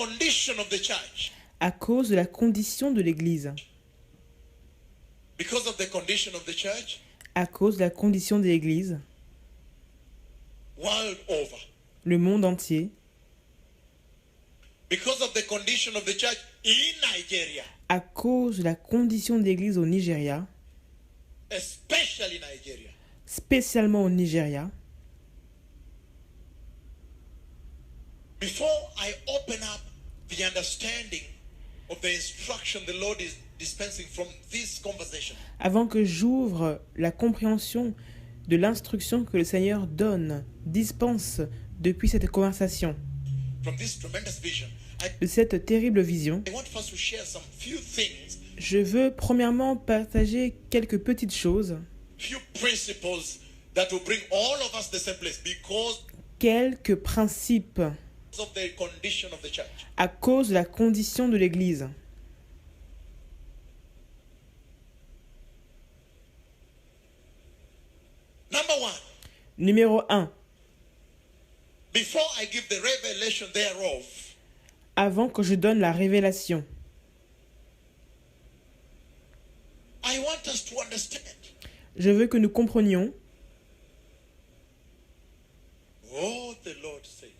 condition of the church. À cause de la condition de l'Église. Because of the condition of the church, À cause de la condition de l'Église, world over. le monde entier. Because of the condition of the church in Nigeria, À cause de la condition de l'Église au Nigeria, especially Nigeria. spécialement au Nigeria. Before I open up the understanding of the instruction the Lord is dispensing from this conversation, Avant que j'ouvre la compréhension de l'instruction que le Seigneur donne, dispense depuis cette conversation, from this tremendous vision, de cette terrible vision, I want us to share some few things, je veux premièrement partager quelques petites choses, few principles that will bring all of us to the same place because quelques principes of the condition of the church. à cause de la condition de l'Église. Number one, Numéro 1. before I give the revelation thereof, Avant que je donne la révélation, I want us to understand. je veux que nous comprenions. Oh, the Lord said.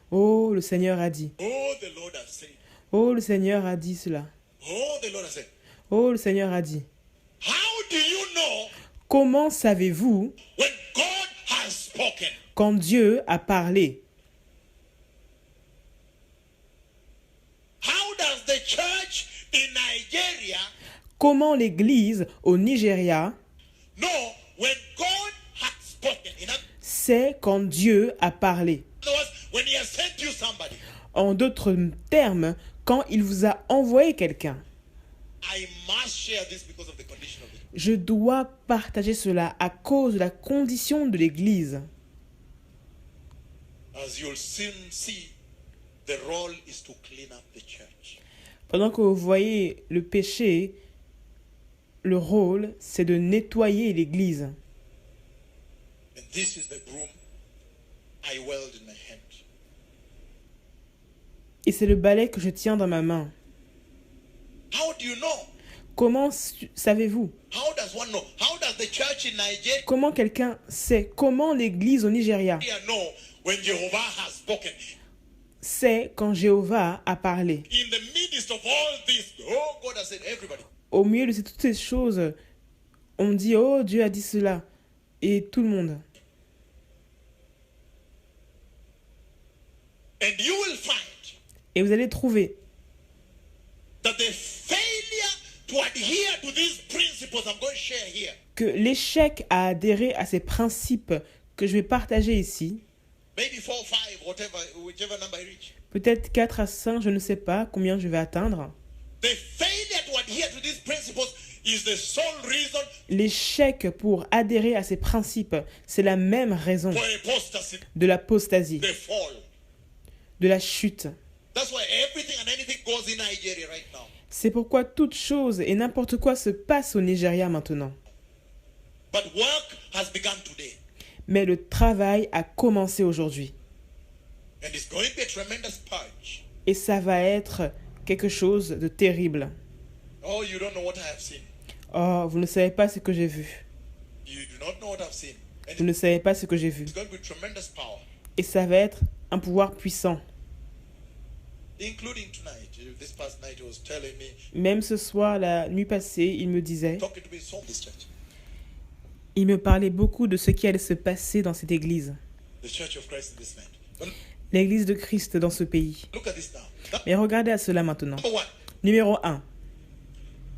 Oh, le Seigneur a dit. Oh, the Lord has said. Oh, le Seigneur a dit cela. Oh, the Lord has said. Oh, le Seigneur a dit. How do you know Comment savez-vous when God has spoken? quand Dieu a parlé? How does the church in Nigeria Comment l'Église au Nigeria know when God has spoken? In sait quand Dieu a parlé? other words, when He has sent you somebody, En d'autres termes, quand il vous a envoyé quelqu'un. I must share this because of the condition of it. Je dois partager cela à cause de la condition de l'Église. As you'll soon see, the role is to clean up the church. Pendant que vous voyez le péché, le rôle, c'est de nettoyer l'Église. And this is the broom I held in my hand. Et c'est le balai que je tiens dans ma main. How do you know? Comment savez-vous? How does one know? How does the church in Nigeria Comment quelqu'un sait? Comment l'Église au Nigeria know when Jehovah has spoken? sait quand Jéhovah a parlé? In the midst of all this, oh, God has said, everybody. Au milieu de toutes ces choses, on dit « Oh, Dieu a dit cela » et tout le monde. And you will find Et vous allez trouver that the failure to adhere to these principles I'm going to share here, que l'échec à adhérer à ces principes que je vais partager ici, maybe 4, 5, whatever, whichever number I reach, peut-être 4 à 5, je ne sais pas combien je vais atteindre, the failure to adhere to these principles is the sole reason l'échec pour adhérer à ces principes, c'est la même raison for apostasy, de l'apostasie, the fall. de la chute. That's why everything and anything goes in Nigeria right now. C'est pourquoi toute chose et n'importe quoi se passe au Nigeria maintenant. But work has begun today. Mais le travail a commencé aujourd'hui. And it's going to be a tremendous purge. Et ça va être quelque chose de terrible. Oh, you don't know what I have seen. Oh, vous ne savez pas ce que j'ai vu. You do not know what I've seen. And Vous ne savez pas ce que j'ai vu. it's going to be tremendous power. Et ça va être un pouvoir puissant. Including tonight. This past night he was telling me, Même ce soir, la nuit passée, il me disait, talking to me from this church. il me parlait beaucoup de ce qui allait se passer dans cette église. The church of Christ in this land. But L'église de Christ dans ce pays. look at this now. That- Mais regardez à cela maintenant. number one. Numéro 1.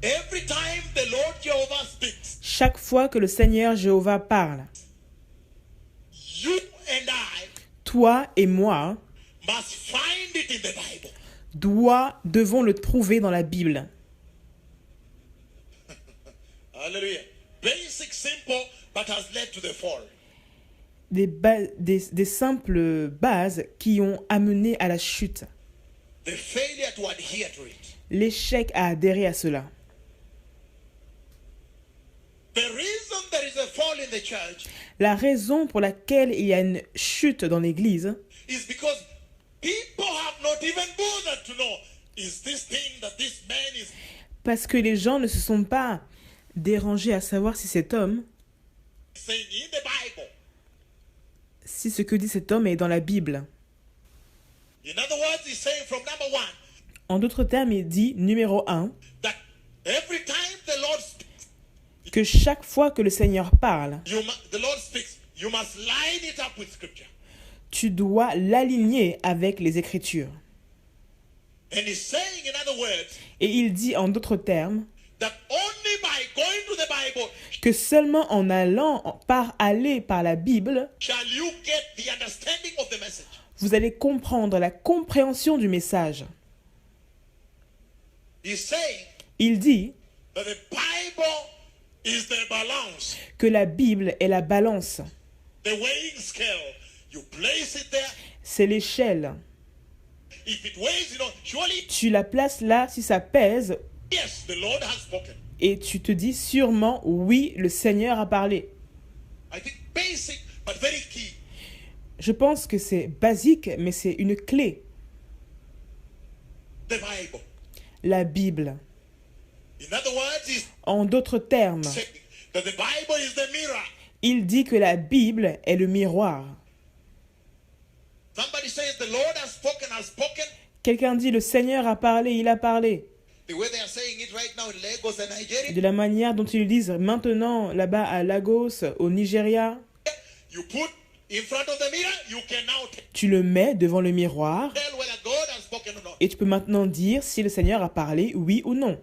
Every time the Lord Jehovah speaks, Chaque fois que le Seigneur Jéhovah parle, you and I toi et moi must find it in the Bible. devons le trouver dans la Bible. Hallelujah. Basic, simple, but has led to the fall. Des simples bases qui ont amené à la chute. The failure to adhere to it. L'échec à adhérer à cela. The reason there is a fall in the church La raison pour laquelle il y a une chute dans l'Église, is because people have not even bothered to know, is this thing that this man is Parce que les gens ne se sont pas dérangés à savoir si cet homme, saying in the Bible? si ce que dit cet homme est dans la Bible. In other words, he's saying from number one, En d'autres termes, il dit, numéro 1, that every time the Lord speaks, que chaque fois que le Seigneur parle, the Lord speaks, you must line it up with Scripture. tu dois l'aligner avec les Écritures. And he's saying, in other words, Et il dit en d'autres termes that only by going to the Bible que seulement en allant aller par la Bible, shall you get the understanding of the message. vous allez comprendre la compréhension du message. He's saying Il dit that the Bible is the balance, que la Bible est la balance, the weighing scale. You place it there. c'est l'échelle. If it weighs, surely, Tu la places là si ça pèse yes, the Lord has spoken. et tu te dis sûrement oui, le Seigneur a parlé. I think basic but very key. Je pense que c'est basique, mais c'est une clé. The Bible. La Bible. In other words, he's En d'autres termes, saying that the Bible is the mirror. il dit que la Bible est le miroir. Somebody says the Lord has spoken. Quelqu'un dit le Seigneur a parlé, il a parlé. The way they are saying it right now in Lagos and Nigeria. De la manière dont ils le disent maintenant là-bas à Lagos, au Nigeria, You put in front of the mirror, you can now tu le mets devant le miroir tell whether God has spoken or not. et tu peux maintenant dire si le Seigneur a parlé, oui ou non.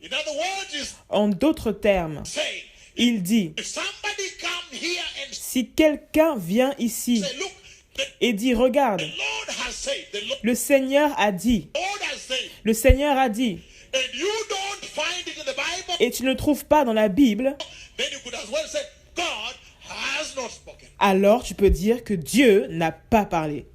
In other words, he's En d'autres termes, saying, il dit, if somebody come here and si quelqu'un vient ici say, look, the et dit, regarde, Lord has said, the le Seigneur a dit, Lord has said, le Seigneur a dit, and you don't find it in the Bible, et tu ne le trouves pas dans la Bible, then you could as well say, God has not spoken. alors tu peux dire que Dieu n'a pas parlé.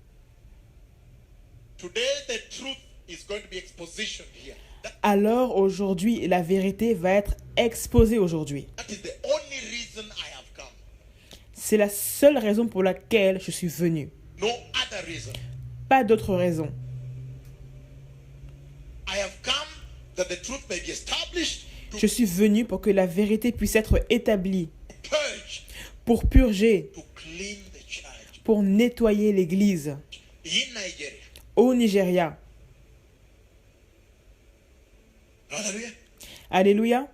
Today, the truth is going to be exposition here. Alors aujourd'hui, la vérité va être exposée aujourd'hui. That is the only reason I have come. C'est la seule raison pour laquelle je suis venu. No other reason. Pas d'autre raison. I have come that the truth may be established, to Je suis venu pour que la vérité puisse être établie, purge, pour purger, to clean the church pour nettoyer l'Église in Nigeria. au Nigeria. Hallelujah. Alléluia.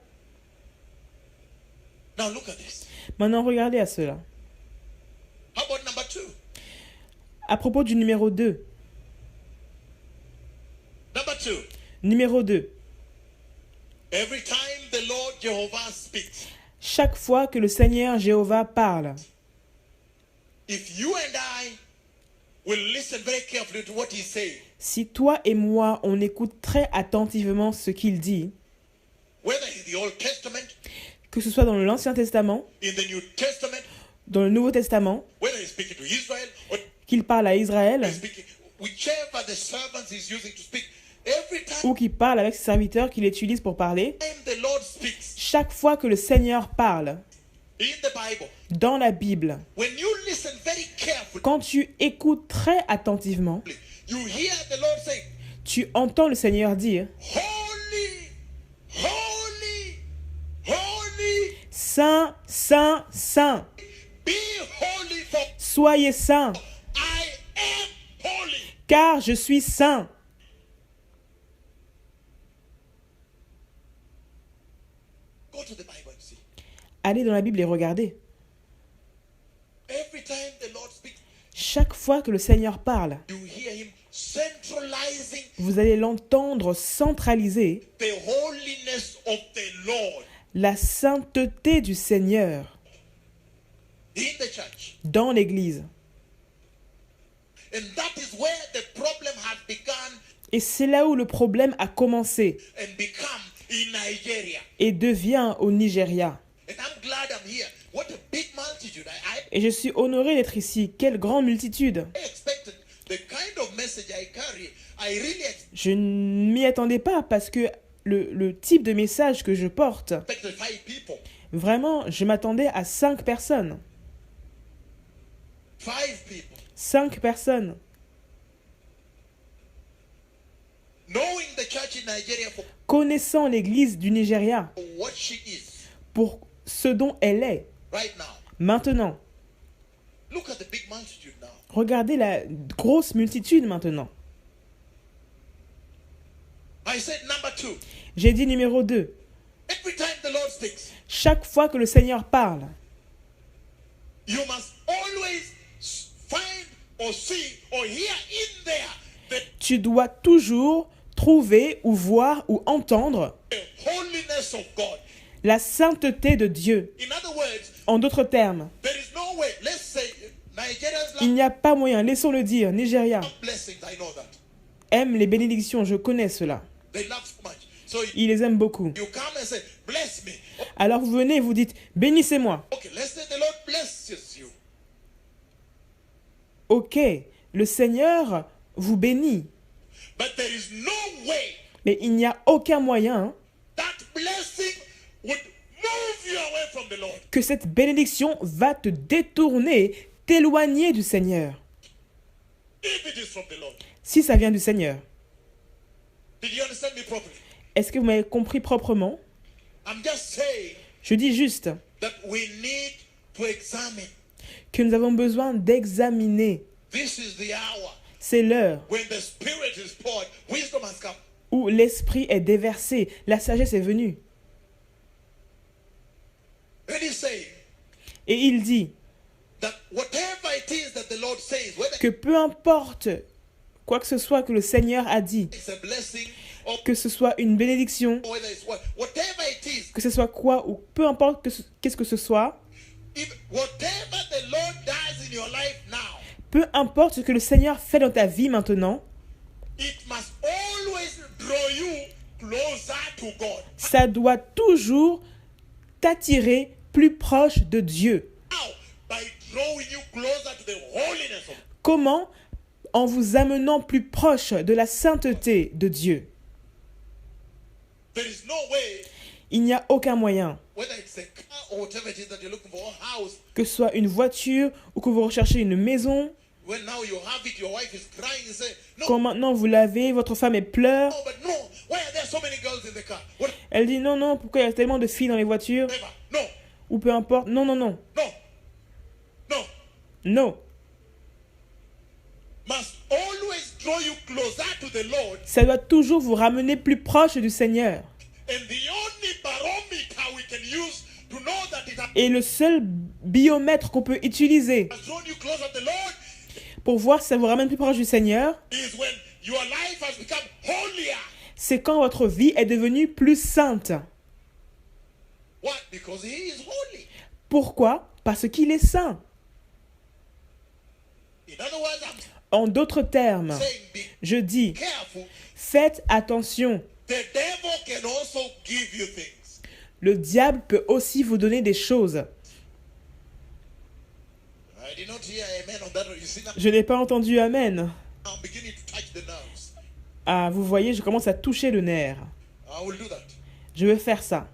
Now look at this. Maintenant, regardez à cela. How about number 2? À propos du numéro 2. Number 2. Numéro 2. Every time the Lord Jehovah speaks, Chaque fois que le Seigneur Jéhovah parle, if you and I will listen very carefully to what he's saying, si toi et moi, on écoute très attentivement ce qu'il dit, whether in the Old Testament, que ce soit dans l'Ancien Testament, in the New Testament, dans le Nouveau Testament, whether he's speaking to Israel or qu'il parle à Israël, he's speaking, whichever the servants he's using to speak, every time ou qu'il parle avec ses serviteurs qu'il utilise pour parler, the Lord speaks chaque fois que le Seigneur parle in the Bible, dans la Bible, when you listen very carefully, quand tu écoutes très attentivement, you hear the Lord saying, tu entends le Seigneur dire Holy, holy, holy, Saint, Saint, Saint, be holy, for soyez saints, I am holy. car je suis saint. Go to the Bible and see. Allez dans la Bible et regardez. Every time the Lord speaks, Chaque fois que le Seigneur parle, you hear him centralizing vous allez l'entendre centraliser the holiness of the Lord la sainteté du Seigneur in the church. dans l'Église. And that is where the problem has begun Et c'est là où le problème a commencé and become in Nigeria. et devient au Nigeria. And I'm glad I'm here. What a big multitude. Et je suis honoré d'être ici. Quelle grande multitude. I expected the kind of message I carry. I really Je ne m'y attendais pas parce que le type de message que je porte, expected 5 people. vraiment, je m'attendais à 5 personnes. 5 people. 5 personnes. church in Nigeria for connaissant l'Église du Nigeria what she is pour ce dont elle est right now. maintenant. Look at the big multitude now. Regardez la grosse multitude maintenant. I said number 2. J'ai dit numéro 2. Every time the Lord speaks, Chaque fois que le Seigneur parle, you must always find or see or hear in there the tu dois toujours trouver ou voir ou entendre holiness of God. la sainteté de Dieu. In other words, En d'autres termes, there is no way. Let's say Nigerians il love n'y a pas moyen, laissons-le dire, Nigeria blessings. I know that. aime les bénédictions, je connais cela. They love so much. So Il les aime beaucoup. you come and say, bless me. Alors vous venez et vous dites, bénissez-moi. Okay, let's say the Lord blesses you. Ok, le Seigneur vous bénit. But there is no way Mais il n'y a aucun moyen that blessing would move you away from the Lord. que cette bénédiction va te détourner, t'éloigner du Seigneur. If it is from the Lord. Si ça vient du Seigneur. Did you understand me properly? Est-ce que vous m'avez compris proprement? I'm just saying Je dis juste that we need to examine. que nous avons besoin d'examiner. This is the hour C'est l'heure when the Spirit is poured. Wisdom has come. où l'esprit est déversé, la sagesse est venue. And he's saying Et il dit that whatever it is that the Lord says, whether que peu importe quoi que ce soit que le Seigneur a dit, it's a blessing or que ce soit une bénédiction, whether it's whatever it is, que ce soit quoi, ou peu importe qu'est-ce que ce soit, if whatever the Lord does in your life now, peu importe ce que le Seigneur fait dans ta vie maintenant, it must always draw you closer to God. ça doit toujours t'attirer plus proche de Dieu. How? By drawing you closer to the holiness of God. Comment? En vous amenant plus proche de la sainteté de Dieu. There is no way, Il n'y a aucun moyen, whether it's a car or whatever it is that you're looking for, or house, que ce soit une voiture ou que vous recherchez une maison, when now you have it, your wife is crying and say, no, quand maintenant vous l'avez, votre femme elle pleure, no, but no, why are there so many girls in the car? Whatever, elle dit non, non, pourquoi il y a tellement de filles dans les voitures, no, ou peu importe, non, non, non, no, no. non. Must always draw you closer to the Lord. Ça doit toujours vous ramener plus proche du Seigneur. And the only barometer we can use to know that it has Et le seul biomètre qu'on peut utiliser drawn you closer to the Lord pour voir si ça vous ramène plus proche du Seigneur, is when your life has become holier. c'est quand votre vie est devenue plus sainte. What? Because He is holy. Pourquoi? Parce qu'il est saint. In other words, I'm En d'autres termes, saying be je dis, careful. faites attention. The devil can also give you things. Le diable peut aussi vous donner des choses. I did not hear amen on that. You see now, Je n'ai pas entendu amen. I'm beginning to touch the nerves. Ah, vous voyez, je commence à toucher le nerf. I will do that. Je vais faire ça.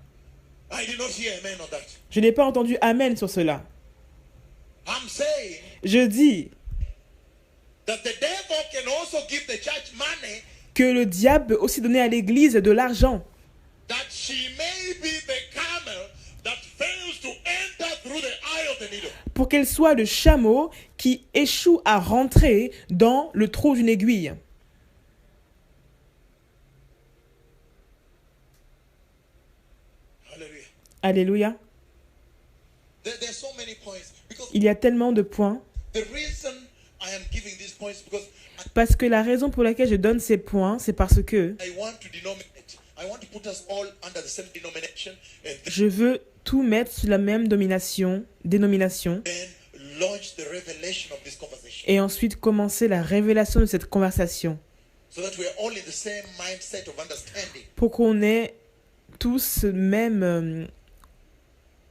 I did not hear amen on that. Je n'ai pas entendu amen sur cela. I'm saying Je dis that the devil can also give the church money que le diable peut aussi donner à l'église de l'argent that she may be the camel that fails to enter through the eye of the needle. pour qu'elle soit le chameau qui échoue à rentrer dans le trou d'une aiguille. Hallelujah. Alléluia. There's so many points because Il y a tellement de points. the reason I am giving these points because Parce que la raison pour laquelle je donne ces points, c'est parce que I want to denominate. I want to put us all under the same denomination and je veux tout mettre sous la même dénomination, then launch the revelation of this conversation et ensuite commencer la révélation de cette conversation so that we are all in the same mindset of understanding. pour qu'on ait tous ce même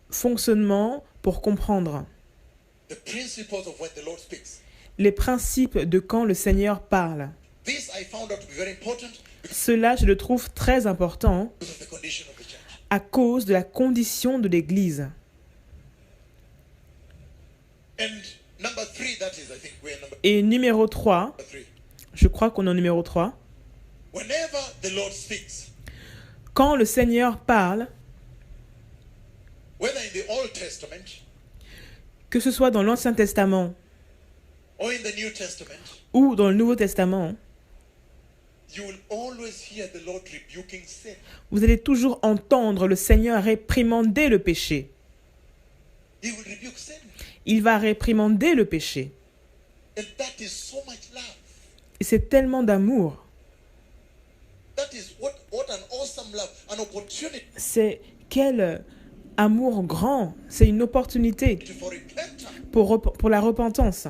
fonctionnement pour comprendre The principles of when the Lord speaks. les principes de quand le Seigneur parle. This I found out to be very important because Cela, je le trouve très important of the condition of the church. à cause de la condition de l'Église. And number 3, that is, I think we're number Et numéro 3, 3. je crois qu'on est au numéro 3, Whenever the Lord speaks, Quand le Seigneur parle, whether in the Old Testament que ce soit dans l'Ancien Testament or in the New Testament, ou dans le Nouveau Testament, you will always hear the Lord rebuking sin. vous allez toujours entendre le Seigneur réprimander le péché. He will rebuke sin. Il va réprimander le péché. And that is so much love. Et c'est tellement d'amour. That is what an awesome love, an opportunity C'est quel amour grand. C'est une opportunité for repentance. pour la repentance.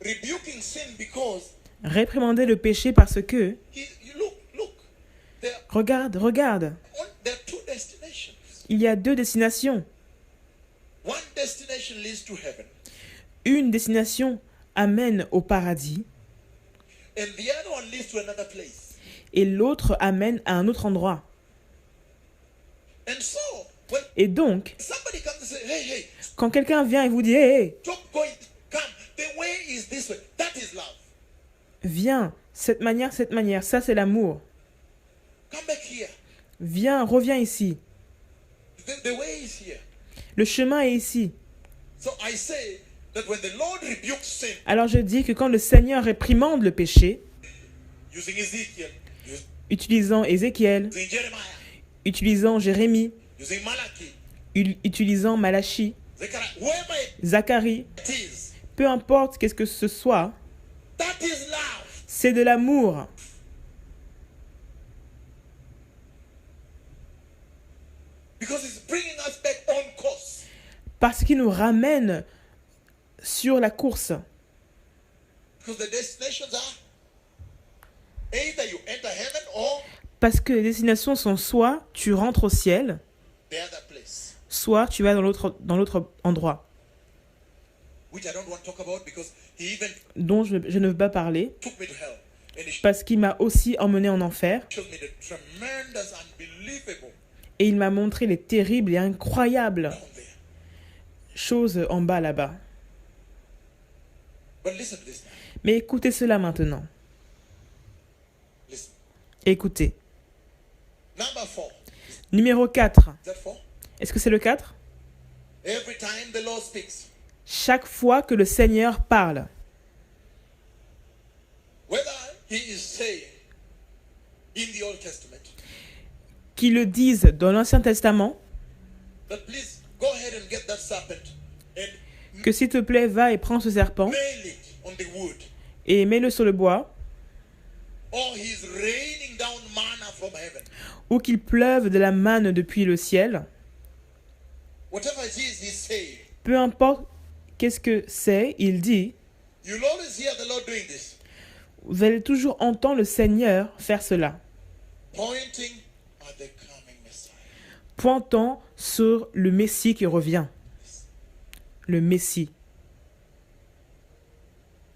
Rebuking sin because Réprimander le péché parce que, look, there regarde, there are two destinations. il y a deux destinations. One destination leads to heaven, Une destination amène au paradis and the other one leads to another place. et l'autre amène à un autre endroit. And so, when Et donc, somebody comes and says, hey, quand quelqu'un vient et vous dit « Hey, stop going, come, the way is this way, that is love. viens, cette manière, ça c'est l'amour. Come back here. Viens, reviens ici. The way is here. Le chemin est ici. » So I say that when the Lord rebukes sin, Alors je dis que quand le Seigneur réprimande le péché, using Ezekiel, utilisant Ézéchiel, using Jeremiah, utilisant Jérémie, using Malachi, utilisant Malachie, Zechariah, whoever Zacharie, it is, peu importe qu'est-ce que ce soit, that is love. c'est de l'amour. Because it's bringing us back on course. Parce qu'il nous ramène sur la course. Because the destinations are either you enter heaven or Parce que les destinations sont soit tu rentres au ciel, the other place, soit tu vas dans l'autre endroit, which I don't want to talk about because he even dont je ne veux pas parler, took me to hell. And he parce qu'il m'a aussi emmené en enfer, showed me the tremendous, unbelievable et il m'a montré les terribles et incroyables down there. choses en bas là-bas. But listen to this now. Mais écoutez cela maintenant. Listen. Écoutez. Number 4. Numéro 4. Is that 4? Est-ce que c'est le 4? Every time the Lord speaks, Chaque fois que le Seigneur parle, whether he is saying in the Old Testament qu'il le dise dans l'Ancien Testament, that please go ahead and get that serpent and que s'il te plaît, va et prends ce serpent nail it on the wood, et mets-le sur le bois, or he's raining down manna from heaven. ou qu'il pleuve de la manne depuis le ciel, Whatever it is he's saying, peu importe qu'est-ce que c'est, il dit, you'll always hear the Lord doing this, vous allez toujours entendre le Seigneur faire cela, pointing at the coming Messiah. pointant sur le Messie qui revient. Le Messie.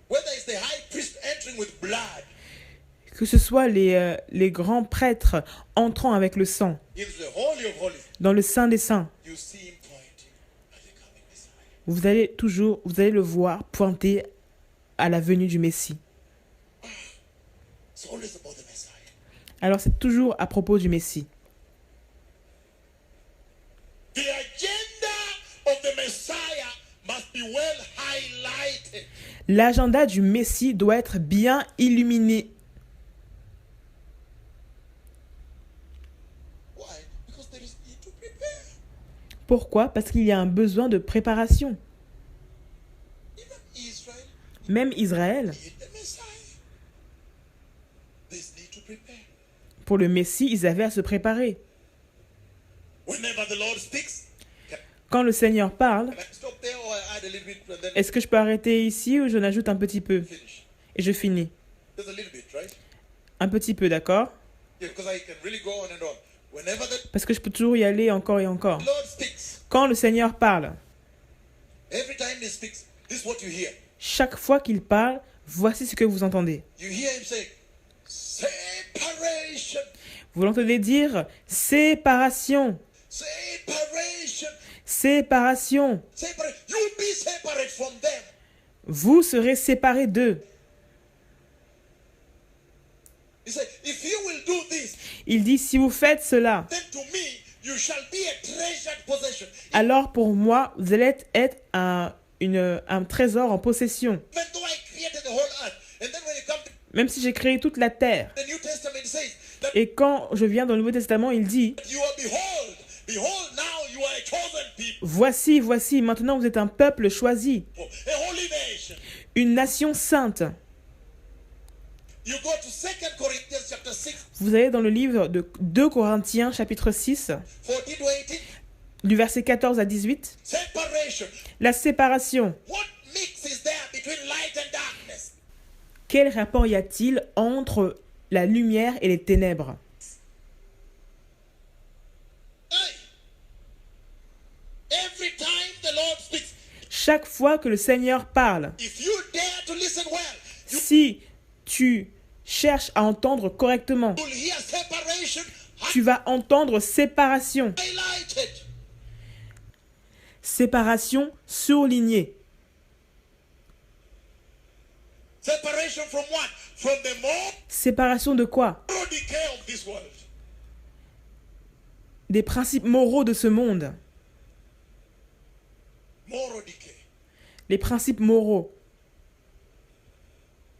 Whether it's the high priest entering with blood Que ce soit les grands prêtres entrant avec le sang into the Holy of Holies, dans le Saint des Saints, you see him pointing at the coming Messiah. vous allez le voir pointer à la venue du Messie. It's always about the Messiah. Alors c'est toujours à propos du Messie. The agenda of the Messiah must be well highlighted. L'agenda du Messie doit être bien illuminé. Why? Because there is need to prepare. Pourquoi? Parce qu'il y a un besoin de préparation. Even Israel Même Israël, need the Messiah. There's need to prepare. pour le Messie, ils avaient à se préparer. Whenever the Lord speaks, Quand le Seigneur parle, can I stop there or I add a little bit and then est-ce que je peux arrêter ici ou j'en ajoute un petit peu? finish? Et je finis. Just a little bit, right? Un petit peu, d'accord? Yeah, because I can really go on and on. Whenever the Parce que je peux toujours y aller encore et encore. Lord speaks, Quand le Seigneur parle, every time he speaks, this is what you hear. chaque fois qu'il parle, voici ce que vous entendez. You hear him say, separation, Vous l'entendez dire séparation, separation, séparation. separate. You be separate from them. Vous serez séparés d'eux. He said, if you will do this, Il dit, si vous faites cela, then to me, you shall be a treasured possession. alors pour moi, vous allez être un trésor en possession. Even though I created the whole earth, and then when you come to Même si j'ai créé toute la terre. the New Testament, it says that Et quand je viens dans le Nouveau Testament, il dit, you are behold, now you are a chosen people, voici, voici, maintenant vous êtes un peuple choisi, a holy nation. une nation sainte. You go to 2 Corinthians chapter 6, Vous allez dans le livre de 2 Corinthiens, chapitre 6, 14 to 18, du verset 14 à 18. separation. La séparation. What mix is there between light and darkness? Quel rapport y a-t-il entre la lumière et les ténèbres? Hey. Every time the Lord speaks, Chaque fois que le Seigneur parle, if you dare to listen well, you si tu cherches à entendre correctement, will hear separation tu vas entendre séparation. highlighted. Séparation surlignée. Separation from what? From the Séparation de quoi? moral decay of this world. Des principes moraux de ce monde. Moral decay. Les principes moraux.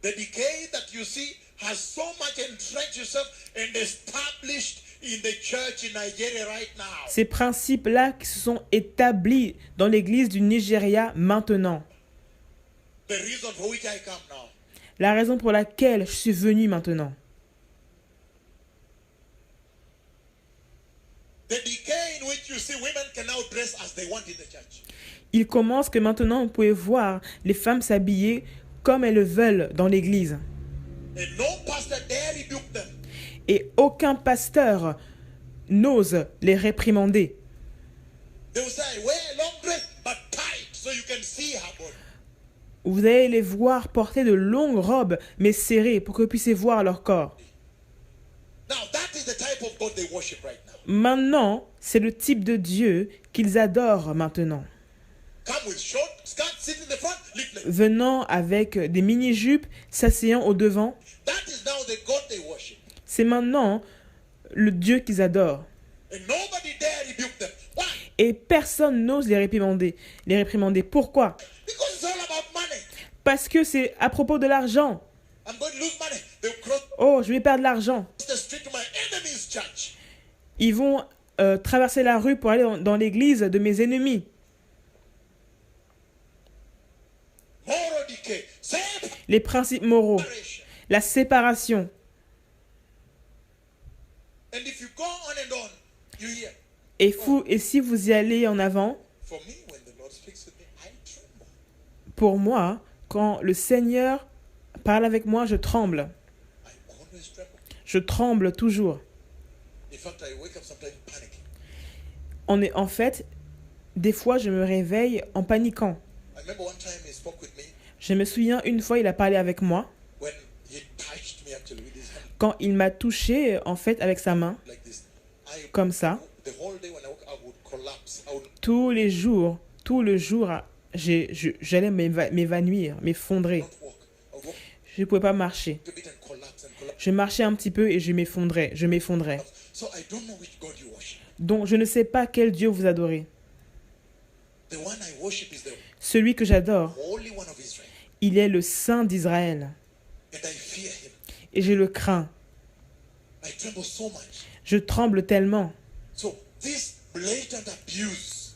The decay that you see has so much entrenched itself and established in the church in Nigeria right now. Ces principes-là qui se sont établis dans l'église du Nigeria maintenant. The reason for which I come now. La raison pour laquelle je suis venu maintenant. The decay in which you see women can now dress as they want in the church. Il commence que maintenant, vous pouvez voir les femmes s'habiller comme elles le veulent dans l'église. And no pastor dare rebuke them. Et aucun pasteur n'ose les réprimander. They will say, wear a long dress but tight so you can see her body. Vous allez les voir porter de longues robes, mais serrées, pour que vous puissiez voir leur corps. Now that is the type of God they worship right now. Maintenant, c'est le type de Dieu qu'ils adorent maintenant. Come with short skirts, sit in the front, lift legs. Venant avec des mini-jupes, s'asseyant au devant. That is now the God they worship. C'est maintenant le Dieu qu'ils adorent. And nobody dare rebuke them. Why? Et personne n'ose les réprimander. Les réprimander. Pourquoi? Because it's all about money. Parce que c'est à propos de l'argent. I'm going to lose money. They'll cross Oh, je vais perdre l'argent. the street to my enemy's church. Ils vont traverser la rue pour aller dans l'église de mes ennemis. Moral decay. Les principes moraux. Separation. La séparation. And if you go on and on, you hear. Et si vous y allez en avant, For me, when the Lord speaks with me, I tremble. pour moi, quand le Seigneur parle avec moi, je tremble. I always tremble. Je tremble toujours. In fact, I wake up sometimes panicking. En fait, des fois, je me réveille en paniquant. I remember one time he spoke with me Je me souviens, une fois, il a parlé avec moi, when he touched me actually with his hand quand il m'a touché, en fait, avec sa main, like this. comme ça. The whole day when I woke, I would collapse. I would Tout le jour, j'allais m'évanouir, m'effondrer. not walk. I would walk Je ne pouvais pas marcher. a bit and collapse. Je marchais un petit peu et je m'effondrais. So I don't know which God you worship. Donc, je ne sais pas quel Dieu vous adorez. The one I worship is the Celui que j'adore, Holy One of Israel. il est le Saint d'Israël. And I fear him. Et je le crains. I tremble so much. Je tremble tellement. So this blatant abuse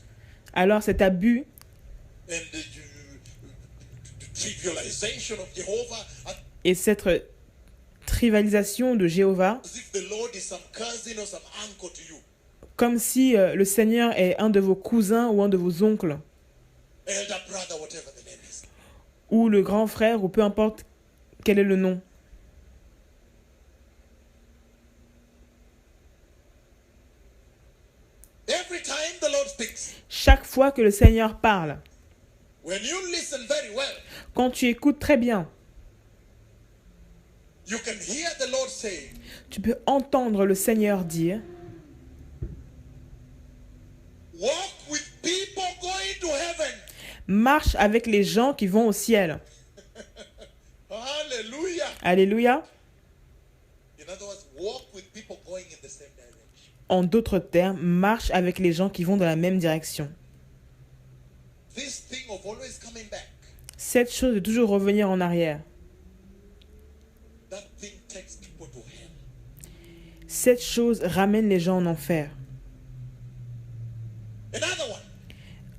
Alors cet abus and the trivialization of Jehovah et cette trivalisation de Jéhovah, as if the Lord is some cousin or some uncle to you. comme si le Seigneur est un de vos cousins ou un de vos oncles, Elder brother, whatever the name is. ou le grand frère, ou peu importe quel est le nom. Every time the Lord speaks, Chaque fois que le Seigneur parle, when you listen very well, quand tu écoutes très bien, you can hear the Lord say, tu peux entendre le Seigneur dire, walk with people going to heaven. marche avec les gens qui vont au ciel. Hallelujah. Alléluia. In other words, walk with people going in the same direction. En d'autres termes, marche avec les gens qui vont dans la même direction. This thing of always coming back, Cette chose de toujours revenir en arrière. that thing takes people to hell. Cette chose ramène les gens en enfer. Another one,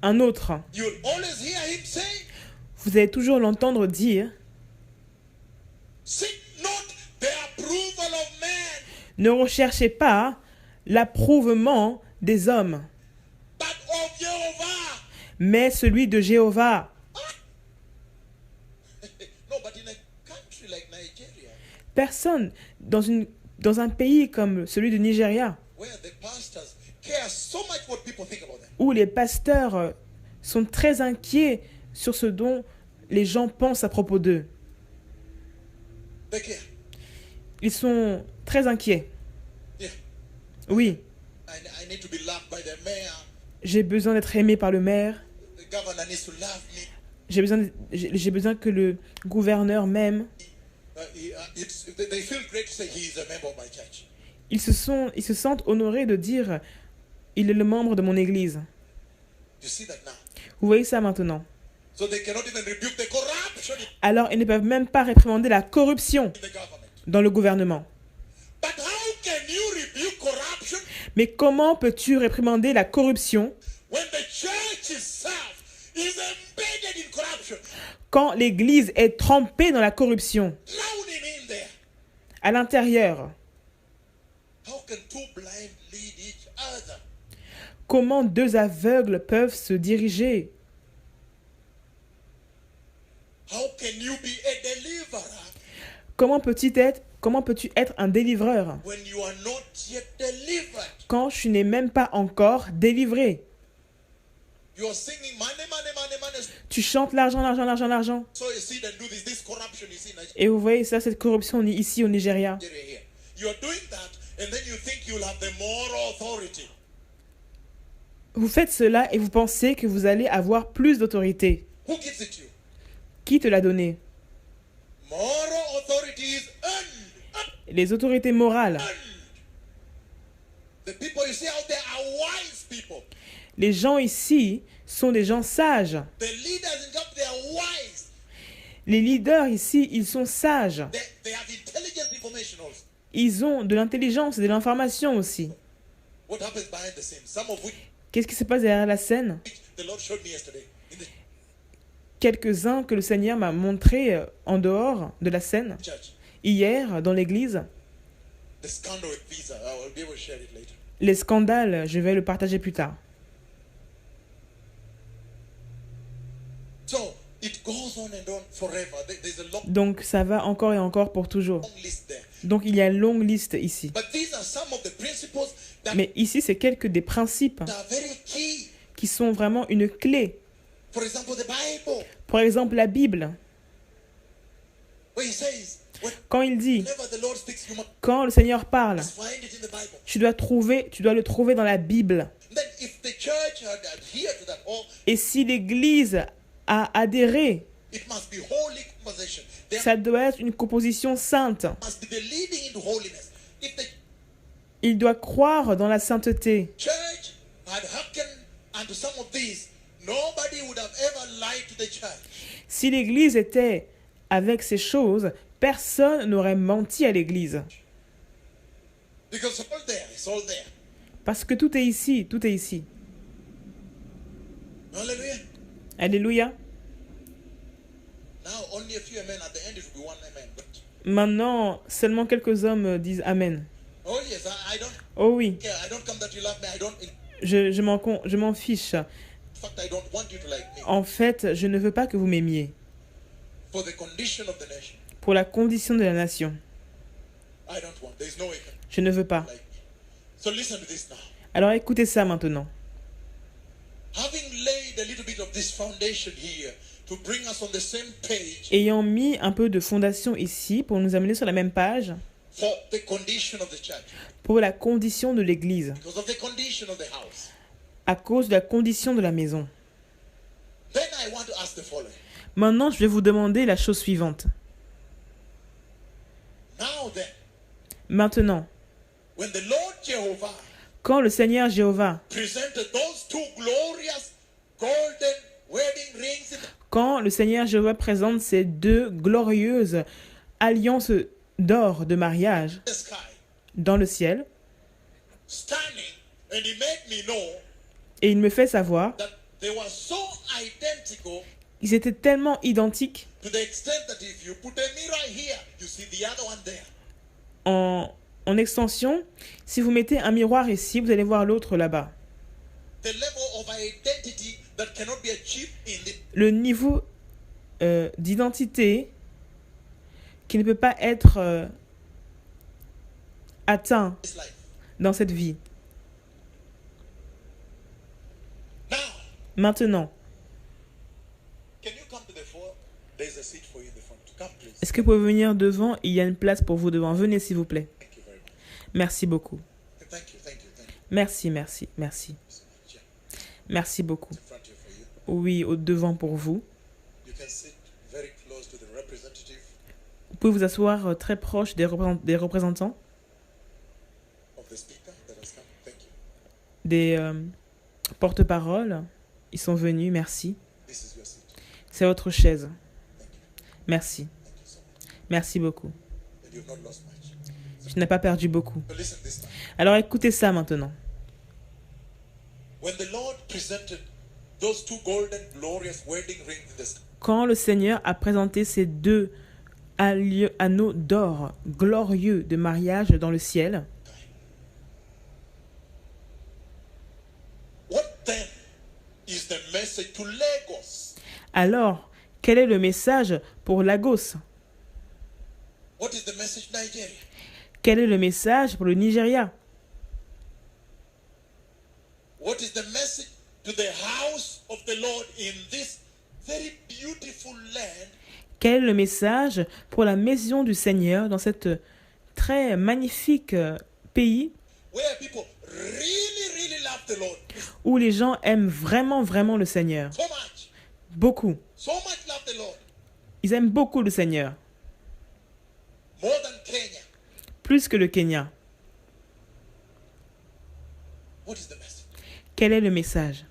Un autre, you'll always hear him say, vous allez toujours l'entendre dire, seek not the approval of man, ne recherchez pas l'approuvement des hommes, but of Jehovah. mais celui de Jéhovah. No, but in a country like Nigeria, Personne dans un pays comme celui du Nigeria, where the pastors care so much what people think about them, où les pasteurs sont très inquiets sur ce dont les gens pensent à propos d'eux. they care. Ils sont très inquiets. Yeah, Oui, I need to be loved by the mayor. j'ai besoin d'être aimé par le maire. The governor needs to love me. J'ai besoin que le gouverneur m'aime. They feel great to say he is a member of my church. Ils se sentent honorés de dire il est le membre de mon église. You see that now? Vous voyez ça maintenant. So they cannot even rebuke the corruption Alors ils ne peuvent même pas réprimander la corruption in the government. dans le gouvernement. But how can you rebuke corruption Mais comment peux-tu réprimander la corruption when the church itself is embedded in corruption, quand l'église est trempée dans la corruption drowning in there? à l'intérieur? How can two blind lead each other? Comment deux aveugles peuvent se diriger? How can you be a deliverer Comment peux-tu être un délivreur when you are not yet delivered? quand tu n'es même pas encore délivré? You are singing money, money, money, money. Tu chantes l'argent, l'argent, l'argent, l'argent. So you see them do this corruption you see in Et vous voyez ça, cette corruption ici au Nigeria. Nigeria here. You are doing that and then you think you'll have the moral authority. Vous faites cela et vous pensez que vous allez avoir plus d'autorité. Who gives it to you? Qui te l'a donné? Moral authority is earned. Les autorités morales. The people you see out there are wise people. Les gens ici sont des gens sages. The leaders in government, they are wise. Les leaders ici, ils sont sages. They have intelligence information also. Ils ont de l'intelligence et de l'information aussi. What happens behind the scenes? Some of which Qu'est-ce qui se passe derrière la scène? the Lord showed me yesterday. In the Quelques-uns que le Seigneur m'a montré en dehors de la scène. church. Hier, dans l'église, The scandal with Visa. I will be able to share it later. les scandales, je vais le partager plus tard. So it goes on and on forever. There's a long Donc ça va encore et encore pour toujours. list there. Donc il y a une longue liste ici. But these are some of the principles that Mais ici, c'est quelques des principes are very key. qui sont vraiment une clé. For example, the Bible, Par exemple, la Bible, where he says, quand il dit, whenever the Lord speaks, you must quand le Seigneur parle, find it in the Bible. tu dois le trouver dans la Bible. Then if the church had adhered to that, Et si l'Église a adhéré, it must be holy conversation. There ça doit être une composition sainte. must be the leading into holiness. If the Il doit croire dans la sainteté. church had hearkened unto some of these, nobody would have ever lied to the church. Si l'Église était avec ces choses, personne n'aurait menti à l'Église. Because it's all there, it's all there. Parce que tout est ici, tout est ici. Hallelujah. Alléluia. Now only a few amen. At the end it will be one amen. But, Maintenant, seulement quelques hommes disent Amen. oh yes, I don't Oh oui, care. I don't come that you love me. I don't. In je m'en fiche. fact, I don't want you to like me. En fait, je ne veux pas que vous m'aimiez. For the condition of the nation, Pour la condition de la nation. I don't want. There's no way you can Je ne veux pas. like me. So listen to this now. Alors écoutez ça maintenant. Having laid a little bit of this foundation here to bring us on the same page Ayant mis un peu de fondation ici pour nous amener sur la même page, for the condition of the church, pour la condition de l'Église, because of the condition of the house, à cause de la condition de la maison. then I want to ask the following. Maintenant, je vais vous demander la chose suivante. Now then, Maintenant, when the Lord Jehovah quand le Seigneur Jéhovah, presented those two glorious golden wedding rings in quand le Seigneur Jéhovah présente ces deux glorieuses alliances d'or de mariage the sky, dans le ciel, standing, and he made me know et il me fait savoir that they were so identical qu'ils étaient tellement identiques to the extent that if you put a mirror here, you see the other one there. en extension, si vous mettez un miroir ici, vous allez voir l'autre là-bas. The level of identity that cannot be achieved in Le niveau d'identité qui ne peut pas être atteint this life. dans cette vie. Now, Maintenant, can you come to the fore? There's a seat for you in the front. Come, please. est-ce que vous pouvez venir devant? Il y a une place pour vous devant. Venez, s'il vous plaît. Thank you very much. Merci beaucoup. Thank you, thank you, thank you Merci, merci, merci. so much. Yeah. Merci beaucoup. In front here for you. Oui, au devant pour vous. You can sit very close to the representative Vous pouvez vous asseoir très proche des représentants, of the speaker that has come. Thank you. des porte-paroles. Ils sont venus, merci. This is your seat. C'est votre chaise. Thank you. Merci. Thank you so much. Merci beaucoup. And you've not lost much. Tu n'as pas perdu beaucoup. So listen this time. Alors écoutez ça maintenant. When the Lord presented those two golden glorious wedding rings in the sky, Quand le Seigneur a présenté ces deux anneaux d'or glorieux de mariage dans le ciel, what then is the message to Lagos? alors quel est le message pour Lagos? What is the message Nigeria? Quel est le message pour le Nigeria? What is the message to the house of the Lord in this very beautiful land Quel est le message pour la maison du Seigneur dans cette très magnifique pays where people really, really love the Lord où les gens aiment vraiment, vraiment le Seigneur? so much, Beaucoup. so much love the Lord, Ils aiment beaucoup le Seigneur. more than Kenya. Plus que le Kenya. What is the message? Quel est le message?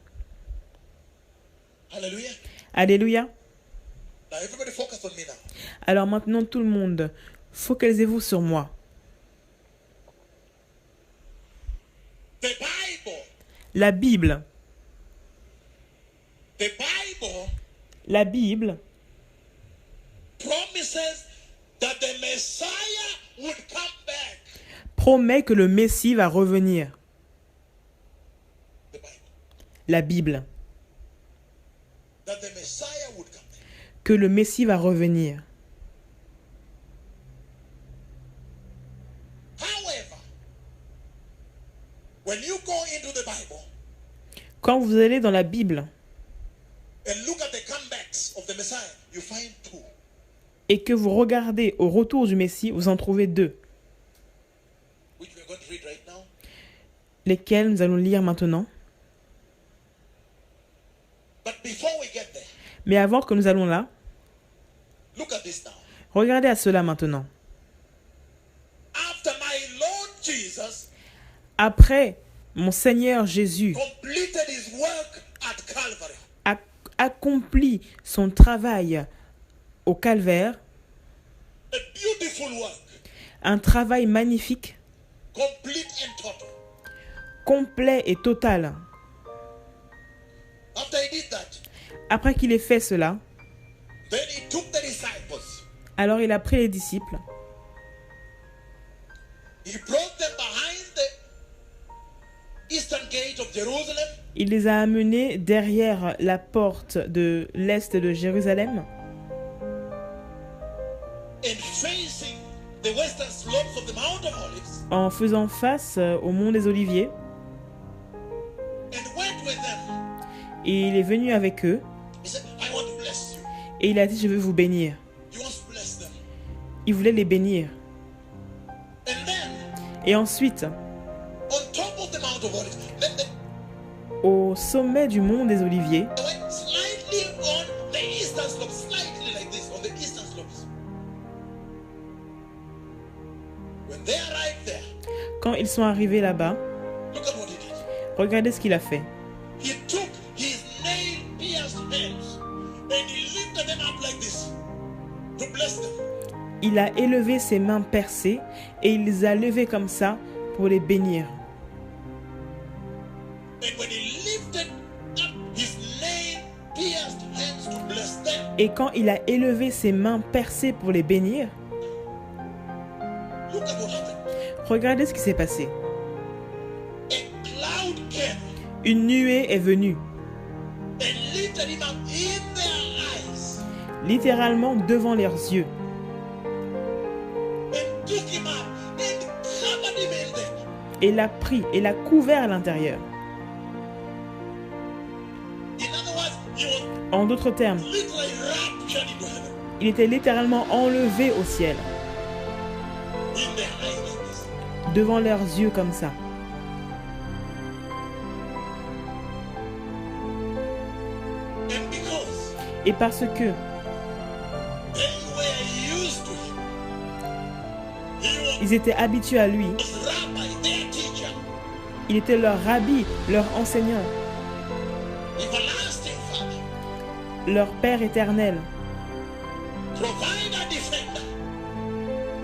Hallelujah. Alléluia. Now everybody focus on me now. Alors maintenant tout le monde, focalisez-vous sur moi. The Bible, La Bible. the Bible La Bible promises that the Messiah would come back. promet que le Messie va revenir. The Bible, La Bible. that the Messiah would come back. Que le Messie va revenir. However, when you go into the Bible Quand vous allez dans la Bible and look at the comebacks of the Messiah, you find two. et que vous regardez au retour du Messie, vous en trouvez deux. Which we are going to read right now. Lesquels nous allons lire maintenant. But before we get there, Mais avant que nous allons là, look at this now. regardez à cela maintenant. After my Lord Jesus Après, mon Seigneur Jésus completed his work at Calvary, a accompli son travail au calvaire, a beautiful work, un travail magnifique, complete and total. complet et total. After he did that, Après qu'il ait fait cela, then he took the disciples. alors il a pris les disciples, He brought them behind the eastern gate of Jerusalem il les a amenés derrière la porte de l'est de Jérusalem, and facing the western slopes of the Mount of Olives, en faisant face au mont des Oliviers, and went with them. et il est venu avec eux, He said, I want to bless you. et il a dit, je veux vous bénir. He wants to bless them. Il voulait les bénir. And then, Et ensuite, on top of the Mount of Olives, then they au sommet du mont des Oliviers, went slightly on the eastern slopes, slightly like this, on the eastern slopes. When they arrived there, Quand ils sont arrivés là-bas, look at what he did. regardez ce qu'il a fait. He took his nail-pierced hands and he lifted them up like this to bless them. Il a élevé ses mains percées et il les a levées comme ça pour les bénir. And when he lifted up his nail-pierced hands to bless them, Et quand il a élevé ses mains percées pour les bénir, look at what happened. regardez ce qui s'est passé. A cloud came Une nuée est venue, and lifted him up in their eyes littéralement devant leurs yeux, and took him up and covered him in there. et l'a pris et l'a couvert à l'intérieur. In other words, he was En d'autres termes, literally raptured into heaven il était littéralement enlevé au ciel, in their eyes like this. devant leurs yeux comme ça. And because Et parce que they were used to him, he ils étaient habitués à lui, was rabbi, their teacher, il était leur rabbi, leur enseignant, everlasting Father, leur Père éternel, provider, defender.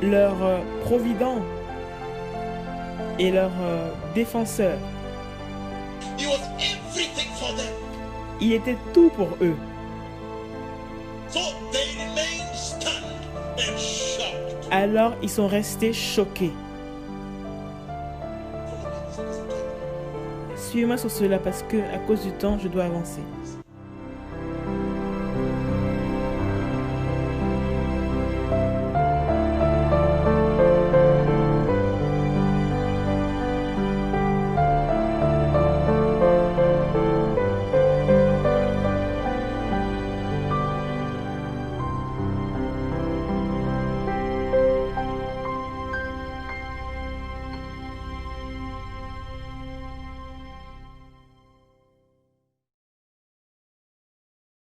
leur provident et leur défenseur. He was everything for them. Il était tout pour eux. So they remained stunned and shocked. Alors ils sont restés choqués. Suivez-moi sur cela parce que, à cause du temps, je dois avancer.